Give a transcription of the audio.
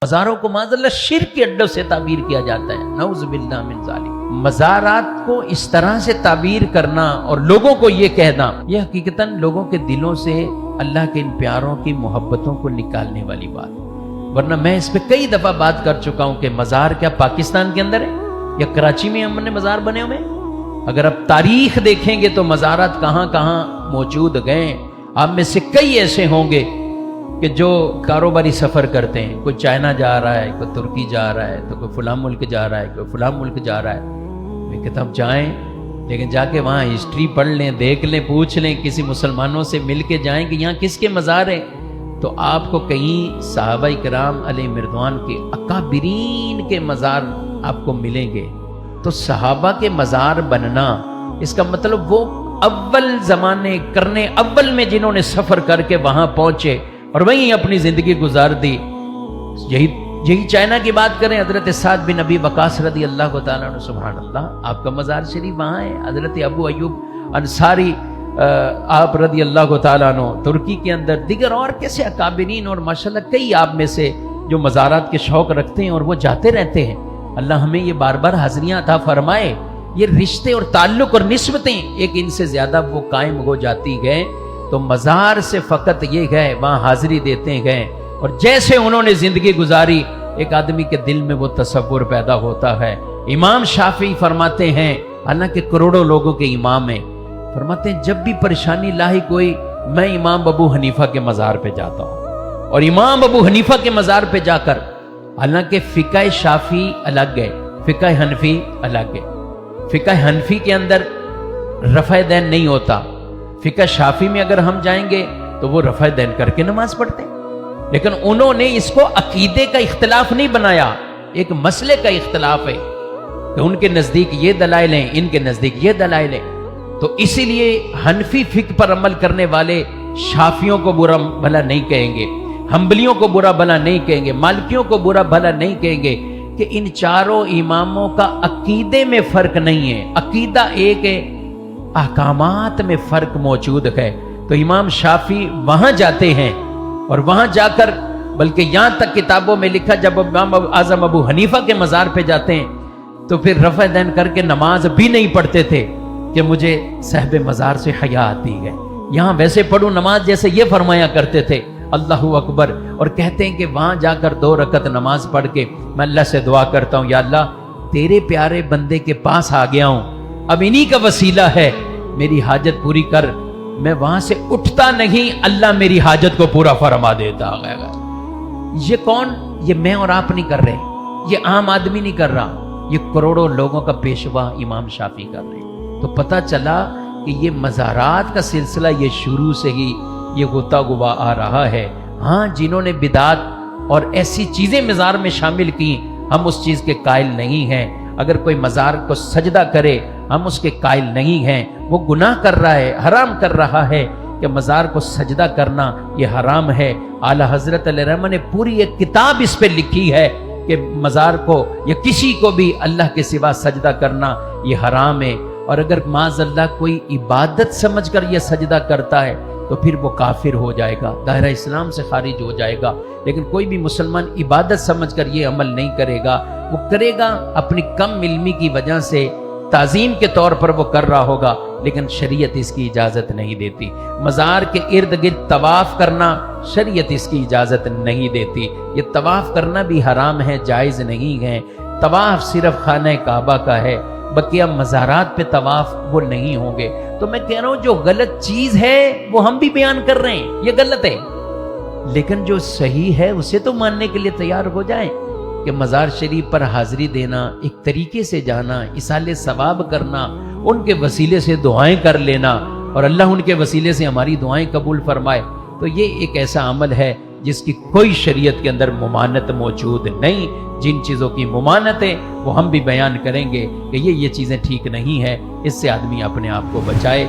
मज़ारों को माज़अल्लाह शिर्क के अड्डों से ताबीर किया जाता है। नऊज़ बिल्लाह मिन ज़ालिक। मज़ारात को इस तरह से ताबीर करना और लोगों को ये कहना, यह हकीकतन लोगों के दिलों से अल्लाह के इन प्यारों की मोहब्बतों को निकालने वाली बात। वरना मैं इस पर कई दफ़ा बात कर चुका हूँ कि मज़ार क्या पाकिस्तान के अंदर है या कराची में हमने मज़ार बने हुए? अगर आप तारीख देखेंगे तो मज़ारात कहाँ कहाँ मौजूद गए। आप में से कई ऐसे होंगे कि जो कारोबारी सफ़र करते हैं, कोई चाइना जा रहा है, कोई तुर्की जा रहा है, तो कोई फलां मुल्क जा रहा है, कोई फलां मुल्क जा रहा है। मैं कहता हूँ जाएँ, लेकिन जाके वहाँ हिस्ट्री पढ़ लें, देख लें, पूछ लें, किसी मुसलमानों से मिल के जाएँ कि यहाँ किसके मज़ार हैं, तो आपको कहीं सहाबा किराम अलैहिम रिज़वान के अकाबिरीन के मज़ार आपको मिलेंगे। तो सहाबा के मज़ार बनना, इसका मतलब वो अव्वल ज़माने करने अव्वल में जिन्होंने सफ़र करके वहाँ पहुँचे और वहीं अपनी ज़िंदगी गुजार दी। यही चाइना की बात करें, हज़रत साद बिन अबी वक़ास रज़ी अल्लाह तआला अन्हु, सुभान अल्लाह, आपका मज़ार शरीफ वहाँ है। हज़रत अबू अय्यूब अंसारी आप रज़ी अल्लाह तआला अन्हु तुर्की के अंदर, दिगर और कैसे अकाबिरीन और माशाअल्लाह कई आप में से जो मज़ारात के शौक़ रखते हैं और वो जाते रहते हैं। अल्लाह हमें ये बार बार हाज़िरियाँ अता फरमाए। ये रिश्ते और ताल्लुक़ और निस्बतें एक इनसे ज़्यादा वो कायम हो जाती गए। तो मज़ार से फ़कत ये गए, वहाँ हाज़िरी देते गए, और जैसे उन्होंने ज़िंदगी गुजारी, एक आदमी के दिल में वो तसव्वुर पैदा होता है। इमाम शाफ़ी फरमाते हैं, हालांकि करोड़ों लोगों के इमाम हैं, फरमाते हैं जब भी परेशानी लाहिक हुई मैं इमाम अबू हनीफा के मज़ार पे जाता हूँ। और इमाम अबू हनीफा के मज़ार पे जाकर, हालांकि फ़िक़्ह शाफ़ी अलग है, फ़िक़्ह हनफ़ी अलग है। फ़िक़्ह हनफ़ी के अंदर रफ़ा दैन नहीं होता। फ़िक़्ह शाफ़ी में अगर हम जाएंगे तो वो रफ़ा दैन करके नमाज पढ़ते हैं, लेकिन उन्होंने इसको अकीदे का इख्तिलाफ नहीं बनाया, एक मसले का इख्तिलाफ है कि उनके नज़दीक ये दलाइल हैं, इनके नज़दीक ये दलाइल हैं। तो इसीलिए हनफी फ़िक़्ह पर अमल करने वाले शाफ़ियों को बुरा भला नहीं कहेंगे, हम्बलियों को बुरा भला नहीं कहेंगे, मालिकियों को बुरा भला नहीं कहेंगे कि इन चारों इमामों का अकीदे में फ़र्क नहीं है, अकीदा एक है, अहकामात में फ़र्क मौजूद है। तो इमाम शाफ़ी वहाँ जाते हैं और वहाँ जाकर, बल्कि यहाँ तक किताबों में लिखा, जब इमाम आज़म अबू हनीफा के मज़ार पे जाते हैं तो फिर रफ़ा दैन करके नमाज भी नहीं पढ़ते थे कि मुझे साहिब मज़ार से हया आती है, यहाँ वैसे पढ़ूँ नमाज जैसे ये फरमाया करते थे, अल्लाहु अकबर। और कहते हैं कि वहाँ जाकर 2 रकत नमाज पढ़ के मैं अल्लाह से दुआ करता हूँ, या अल्लाह तेरे प्यारे बंदे के पास आ गया हूँ, अब इन्हीं का वसीला है, मेरी हाजत पूरी कर। मैं वहां से उठता नहीं, अल्लाह मेरी हाजत को पूरा फरमा देता है। ये कौन? ये मैं और आप नहीं कर रहे, ये आम आदमी नहीं कर रहा, ये करोड़ों लोगों का पेशवा इमाम शाफी कर रहे हैं। तो पता चला कि ये मज़ारात का सिलसिला ये शुरू से ही ये होता हुआ आ रहा है। हाँ, जिन्होंने बिदात और ऐसी चीजें मज़ार में शामिल की, हम उस चीज के कायल नहीं हैं। अगर कोई मज़ार को सजदा करे, हम उसके कायल नहीं हैं। वो गुनाह कर रहा है, हराम कर रहा है कि मज़ार को सजदा करना ये हराम है। आला हज़रत अलैहिर्रहमत ने पूरी एक किताब इस पे लिखी है कि मज़ार को या किसी को भी अल्लाह के सिवा सजदा करना ये हराम है। और अगर माज़अल्लाह कोई इबादत समझकर यह सजदा करता है तो फिर वो काफिर हो जाएगा, दायरा इस्लाम से खारिज हो जाएगा। लेकिन कोई भी मुसलमान इबादत समझकर ये अमल नहीं करेगा, वो करेगा अपनी कम इल्मी की वजह से, ताज़ीम के तौर पर वो कर रहा होगा, लेकिन शरीयत इसकी इजाज़त नहीं देती। मज़ार के इर्द गिर्द तवाफ़ करना शरीयत इसकी इजाज़त नहीं देती। ये तवाफ़ करना भी हराम है, जायज़ नहीं है। तवाफ़ सिर्फ खाना काबा का है, बकिया मज़ारात पे तवाफ़ वो नहीं होंगे। तो मैं कह रहा हूँ जो गलत चीज़ है वो हम भी बयान कर रहे हैं, ये गलत है, लेकिन जो सही है उसे तो मानने के लिए तैयार हो जाएं कि मज़ार शरीफ पर हाज़िरी देना, एक तरीके से जाना, इसाले सवाब करना, उनके वसीले से दुआएं कर लेना और अल्लाह उनके वसीले से हमारी दुआएं कबूल फरमाए, तो ये एक ऐसा अमल है जिसकी कोई शरीयत के अंदर मुमानत मौजूद नहीं। जिन चीज़ों की मुमानत है वो हम भी बयान करेंगे कि ये चीज़ें ठीक नहीं है, इससे आदमी अपने आप को बचाए।